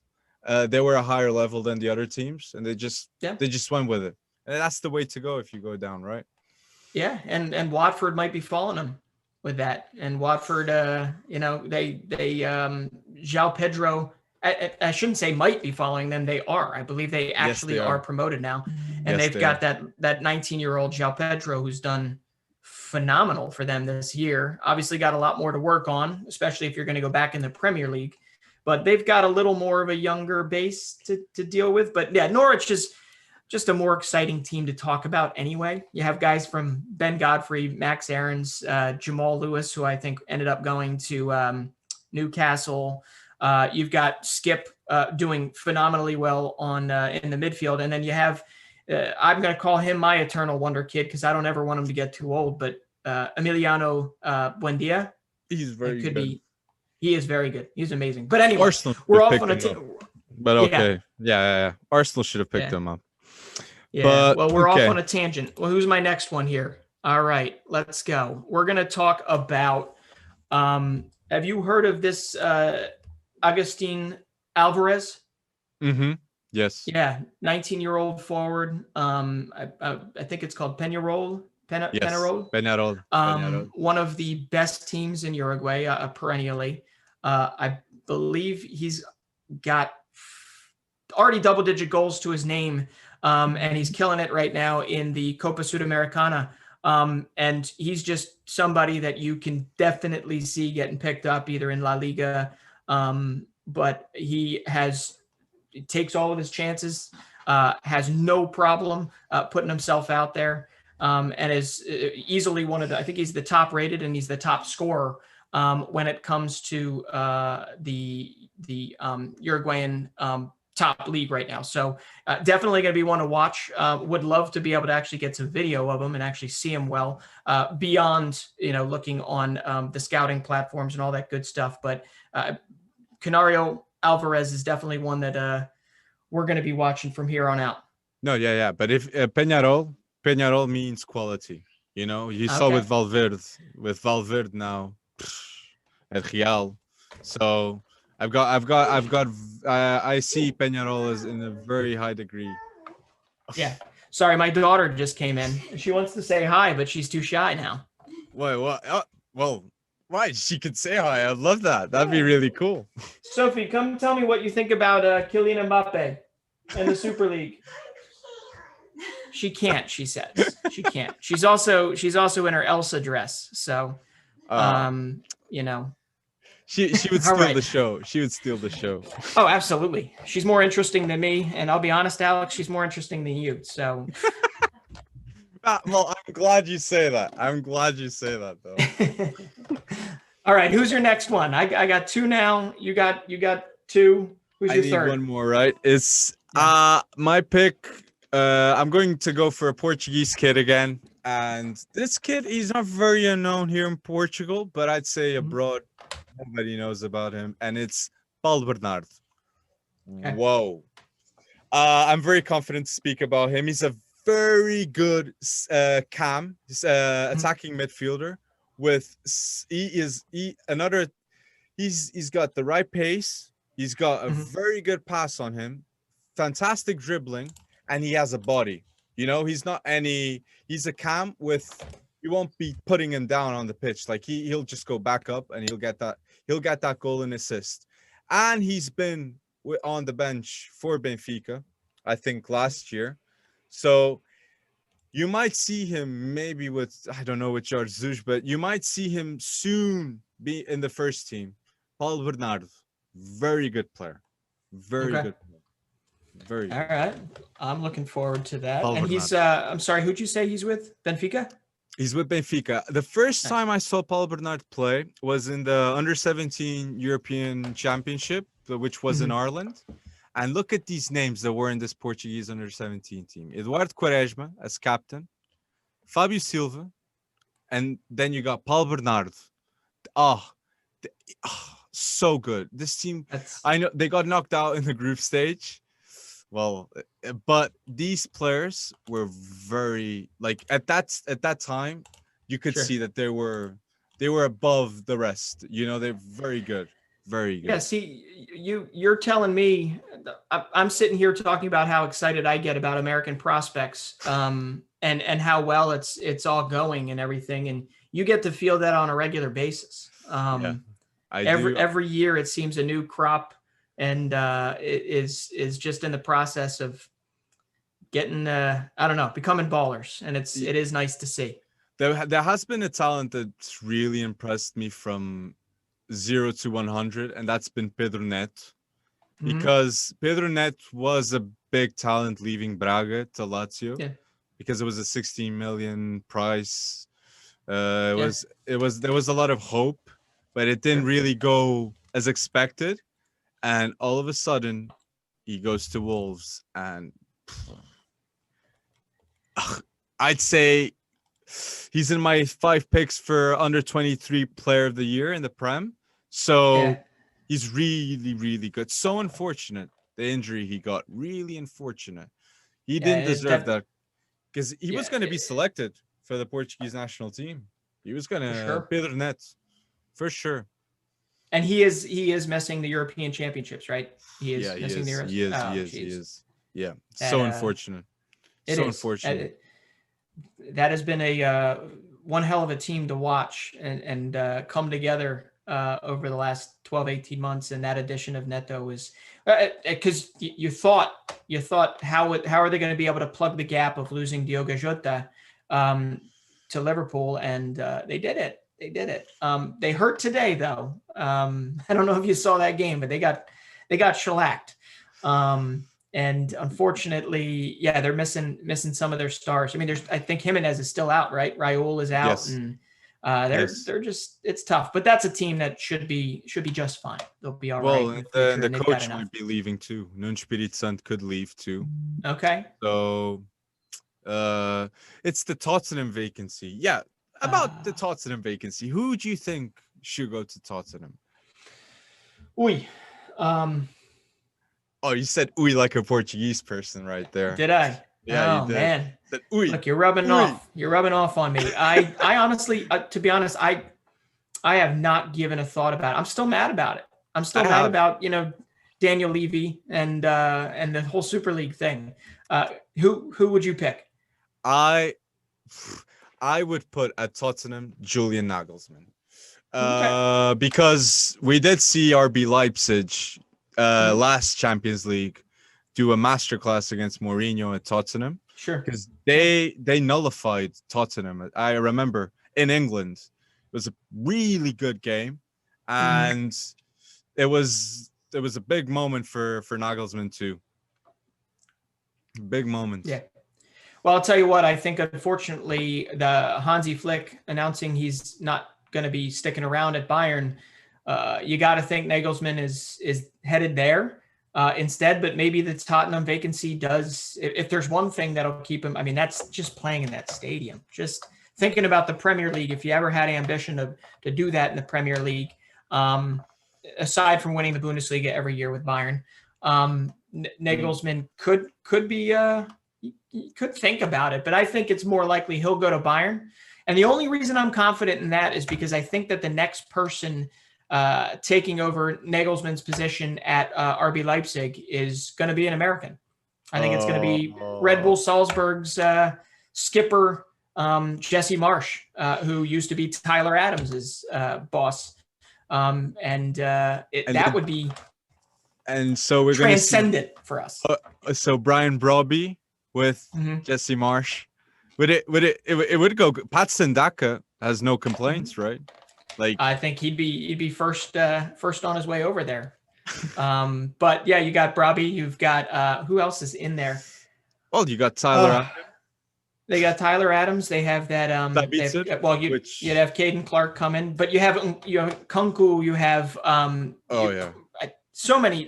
they were a higher level than the other teams, and they just went with it. And that's the way to go if you go down, right? Yeah, and Watford might be following them with that. And Watford, they João Pedro. I shouldn't say might be following them. They are. I believe they actually are promoted now, and they've got that 19-year-old João Pedro who's done phenomenal for them this year. Obviously got a lot more to work on, especially if you're going to go back in the Premier League, but they've got a little more of a younger base to deal with. But yeah, Norwich is just a more exciting team to talk about anyway. You have guys from Ben Godfrey, Max Aarons, Jamal Lewis, who I think ended up going to Newcastle. You've got Skip doing phenomenally well on in the midfield. And then you have, I'm going to call him my eternal wonder kid because I don't ever want him to get too old, but Emiliano Buendia. He's very good. He is very good. He's amazing. But anyway, Arsenal we're off on a But okay. Yeah. Arsenal should have picked him up. Yeah. But, well, we're off on a tangent. Well, who's my next one here? All right, let's go. We're going to talk about, have you heard of this Augustin Alvarez? Mm-hmm. Yes. Yeah, 19-year-old forward. I think it's called Peñarol. Peñarol. One of the best teams in Uruguay, perennially. I believe he's got already double-digit goals to his name, and he's killing it right now in the Copa Sudamericana. And he's just somebody that you can definitely see getting picked up either in La Liga, but he takes all of his chances, has no problem putting himself out there, and is easily one of I think he's the top rated and he's the top scorer when it comes to the Uruguayan top league right now. So definitely going to be one to watch. Would love to be able to actually get some video of him and actually see him well beyond, looking on the scouting platforms and all that good stuff. But Canario Alvarez is definitely one that we're going to be watching from here on out. No, yeah. But if Peñarol means quality, you saw with Valverde now at Real. So I see Peñarol as in a very high degree. Yeah. Sorry, my daughter just came in. She wants to say hi, but she's too shy now. Wait, what? Well, why? She could say hi. I'd love that. That'd be really cool. Sophie, come tell me what you think about Kylian Mbappe and the Super League. She can't, she says. She can't. She's also in her Elsa dress. So, She would steal the show. She would steal the show. Oh, absolutely. She's more interesting than me. And I'll be honest, Alex, she's more interesting than you. So. Well, I'm glad you say that. Though. All right. Who's your next one? I got two now. You got two. Who's I your need third? one more, right? It's Yeah. my pick. I'm going to go for a Portuguese kid again. And this kid, he's not very unknown here in Portugal, but I'd say Mhm. abroad, nobody knows about him. And it's Paulo Bernardo. Okay. Whoa. I'm very confident to speak about him. He's a very good Mhm. attacking midfielder. He's got the right pace. He's got a Mhm. very good pass on him, fantastic dribbling, and he has a body. He's a cam with, you won't be putting him down on the pitch. Like he'll just go back up and he'll get that goal and assist. And he's been on the bench for Benfica, I think last year. So you might see him maybe with, I don't know, with George Jesus, but you might see him soon be in the first team. Paulo Bernardo, very good player. Very Okay. good player. Very All good. right. I'm looking forward to that. Paulo And he's, Bernardo. I'm sorry, who'd you say he's with? Benfica? He's with Benfica. The first Nice. time I saw Paulo Bernardo play was in the under 17 European Championship, which was in Mhm. Ireland. And look at these names that were in this Portuguese under 17 team. Eduardo Quaresma as captain, Fábio Silva, and then you got Paulo Bernardo. Oh, so good. This team, That's I know they got knocked out in the group stage. Well, but these players were very, like, at that time, you could sure. see that they were above the rest. They're very good. Very Yeah, good. see, you're telling me I'm sitting here talking about how excited I get about American prospects, and how well it's all going and everything, and you get to feel that on a regular basis. Yeah, I Every do. every year it seems a new crop, and it is just in the process of getting I don't know, becoming ballers, and it is nice to see. There has been a talent that's really impressed me from 0 to 100, and that's been Pedro Neto. Mhm. Because Pedro Neto was a big talent leaving Braga to Lazio, Yeah, because it was a 16 million price. It yeah, was it was there was a lot of hope, but it didn't sure. really go as expected. And all of a sudden, he goes to Wolves, and I'd say he's in my 5 picks for under 23 player of the year in the Prem. Yeah, So he's really, really good. So unfortunate, the injury he got. Really unfortunate. He yeah, didn't deserve that, because he was yeah, going to be selected for the Portuguese national team. He was going for to, sure. Pedro Neto, for sure. And he is missing the European Championships, right? He Yeah, is he missing the is. Euros. He is. He Oh, is. He jeez. is. Yeah. That So unfortunate. it So is. unfortunate. That has been a one hell of a team to watch and come together over the last 12, 18 months. And that addition of Neto was because you thought how are they going to be able to plug the gap of losing Diogo Jota um, to Liverpool, and they did it. They did it. They hurt today though. I don't know if you saw that game, but they got shellacked. And unfortunately, yeah, they're missing some of their stars. I mean, I think Jimenez is still out, right? Raul is out, Yes. and Yes. they're just, it's tough. But that's a team that should be just fine. They'll be all right Well, in the and future, the and they've got coach enough. might be leaving too. Nuno Espírito Santo could leave too. Okay. So it's the Tottenham vacancy. Yeah. About the Tottenham vacancy, who do you think should go to Tottenham? Oui. Um, Oh, you said "uy" like a Portuguese person right there. did I? Yeah, you Oh did. man. You said "uy, Look, you're rubbing uy." off. You're rubbing off on me. I honestly, to be honest, I have not given a thought about it. I'm still mad about it. I'm I still mad have. about, Daniel Levy and the whole Super League thing. Who would you pick? I I would put at Tottenham Julian Nagelsmann. Okay. Because we did see RB Leipzig Mhm. last Champions League do a masterclass against Mourinho at Tottenham, Sure. because Yeah. they nullified Tottenham. I remember in England, it was a really good game, Mhm. and it was a big moment for Nagelsmann too. Big moment. Yeah. Well, I'll tell you what, I think unfortunately the Hansi Flick announcing he's not going to be sticking around at Bayern, you got to think Nagelsmann is headed there. instead. But maybe the Tottenham vacancy does, if there's one thing that'll keep him, I mean, that's just playing in that stadium. Just thinking about the Premier League, if you ever had ambition to do that in the Premier League, aside from winning the Bundesliga every year with Bayern, Nagelsmann could be could think about it, but I think it's more likely he'll go to Bayern. And the only reason I'm confident in that is because I think that the next person taking over Nagelsmann's position at RB Leipzig is going to be an American. I think it's going to be Red Bull Salzburg's skipper, Jesse Marsch, who used to be Tyler Adams' boss. That would be so we're transcendent for us. So Brian Brobby with Jesse Marsch. It would go. Pat Sendaka has no complaints, right? Like, I think he'd be first on his way over there. But yeah, you got Brobby. You've got who else is in there? Well, you got Tyler. They got Tyler Adams. They have that. You'd have Caden Clark coming, but you have Kunku. You have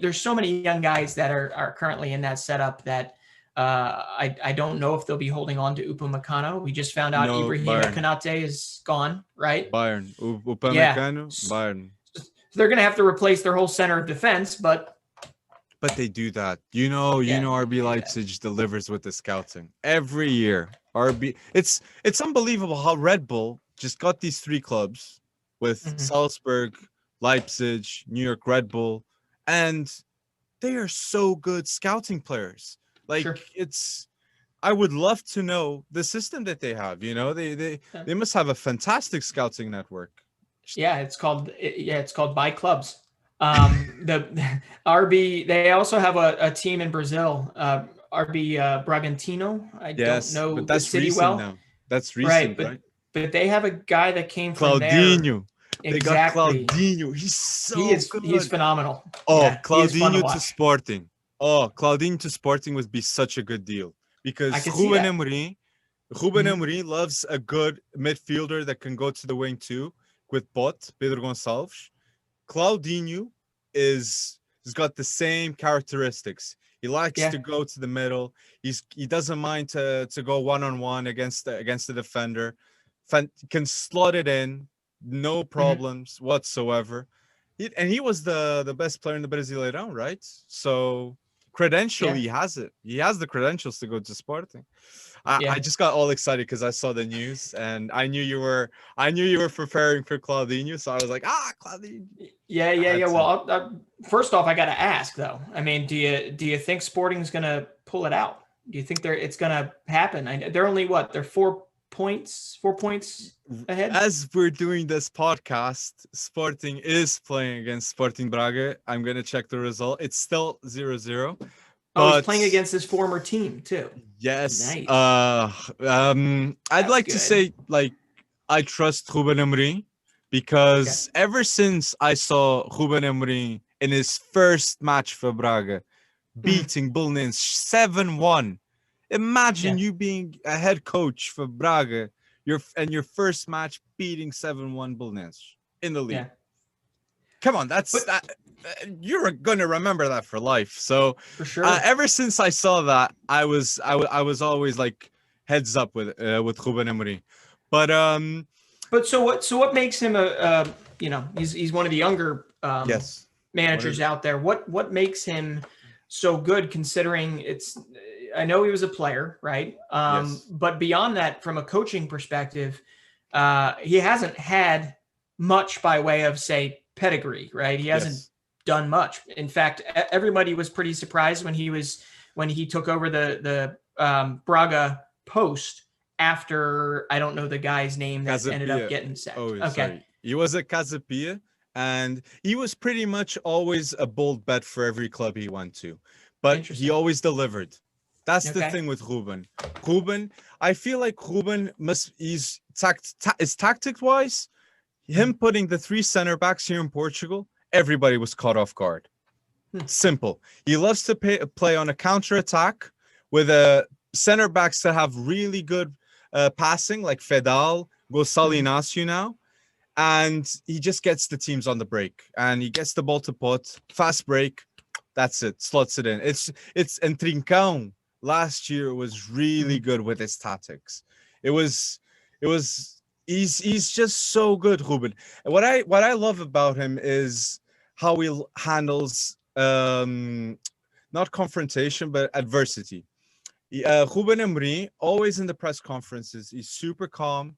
There's so many young guys that are currently in that setup that I don't know if they'll be holding on to Upamecano. We just found out Ibrahim Konate is gone, right? Bayern. Upamecano, Bayern. They're going to have to replace their whole center of defense, but they do that. RB Leipzig delivers with the scouting every year. It's unbelievable how Red Bull just got these three clubs with Salzburg, Leipzig, New York Red Bull, and they are so good scouting players. Like, I would love to know the system that they have. They must have a fantastic scouting network. Yeah, it's called by clubs. The RB, they also have a team in Brazil, RB Bragantino. I don't know but that's the city recent well. Now. That's recent, right? But they have a guy that came from Claudinho. There. They got Claudinho. He's so good. He is phenomenal. Claudinho to Sporting. Claudinho to Sporting would be such a good deal because Ruben Amorim loves a good midfielder that can go to the wing too with Pedro Gonçalves. Claudinho has got the same characteristics. He likes to go to the middle. He doesn't mind to go one-on-one against the defender. Can slot it in, no problems whatsoever. He was the best player in the Brasileirão, right? So credentially, he has it. He has the credentials to go to Sporting. I just got all excited because I saw the news and I knew you were preparing for Claudinho, so I was like, Claudinho. Yeah. Well, first off, I got to ask though. I mean, do you think Sporting's going to pull it out? Do you think it's going to happen? They're only they're 4 points ahead. As we're doing this podcast, Sporting is playing against Sporting Braga. I'm going to check the result. It's still 0-0. He's playing against his former team too. Yes. Nice. I'd like to say, I trust Ruben Amorim because ever since I saw Ruben Amorim in his first match for Braga beating Belenenses 7-1. Imagine you being a head coach for Braga, your first match beating 7-1 Belenenses in the league. Yeah. Come on, you're gonna remember that for life. So for sure. Ever since I saw that, I was always like heads up with Ruben Amorim. But so what makes him he's one of the younger managers out there. What makes him so good considering I know he was a player, right? But beyond that, from a coaching perspective, he hasn't had much by way of, say, pedigree, right? He hasn't done much. In fact, everybody was pretty surprised when he took over the Braga post after, I don't know the guy's name that ended up getting sacked. Sorry. He was at Casapia, and he was pretty much always a bold bet for every club he went to, but he always delivered. That's the thing with Ruben. I feel like Ruben is tactic wise, him putting the 3 center backs here in Portugal, everybody was caught off guard. Simple. He loves to play on a counter attack with center backs that have really good passing, like Fedal, Gonçalo Inácio now, and he just gets the teams on the break, and he gets the ball to Pot, fast break, That's it. Slots it in. It's and Trincão last year was really good with his tactics. It was he's just so good, Ruben. And what I love about him is how he handles not confrontation but adversity. Ruben Amorim, always in the press conferences, he's super calm,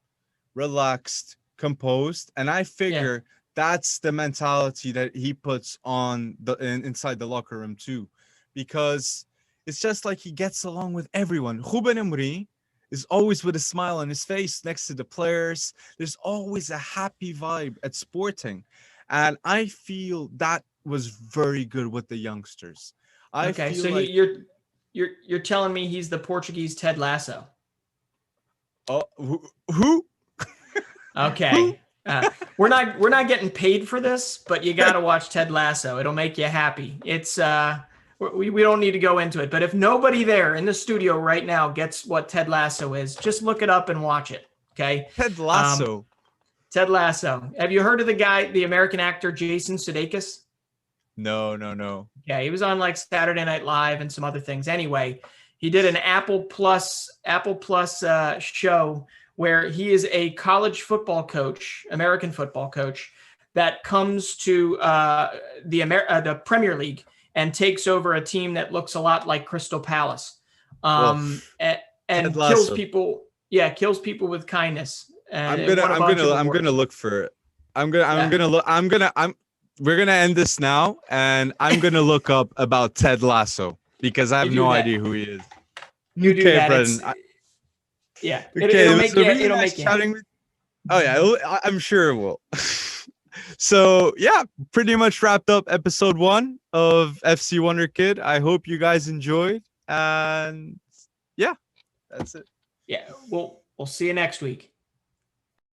relaxed, composed, and I figure that's the mentality that he puts on inside the locker room too, because it's just like he gets along with everyone. Ruben Amorim is always with a smile on his face next to the players. There's always a happy vibe at Sporting, and I feel that was very good with the youngsters. I Okay, feel so like you're telling me he's the Portuguese Ted Lasso? oh who? Okay. We're not getting paid for this, but you got to watch Ted Lasso. It'll make you happy. It's we don't need to go into it, but if nobody there in the studio right now gets what Ted Lasso is, just look it up and watch it. Okay. Ted Lasso. Ted Lasso. Have you heard of the guy, the American actor Jason Sudeikis? No. Yeah, he was on like Saturday Night Live and some other things. Anyway, he did an Apple Plus show where he is a college football coach, American football coach, that comes to the Premier League and takes over a team that looks a lot like Crystal Palace, and kills people. Yeah, kills people with kindness. And I'm gonna look for it. We're gonna end this now, and I'm gonna look up about Ted Lasso because I have no idea who he is. You do that. Brendan. Yeah. Okay, it'll make you chatting with. Oh yeah, I'm sure it will. So yeah, pretty much wrapped up episode 1 of FC Wonderkid. I hope you guys enjoyed, and yeah, that's it. Yeah, we'll see you next week.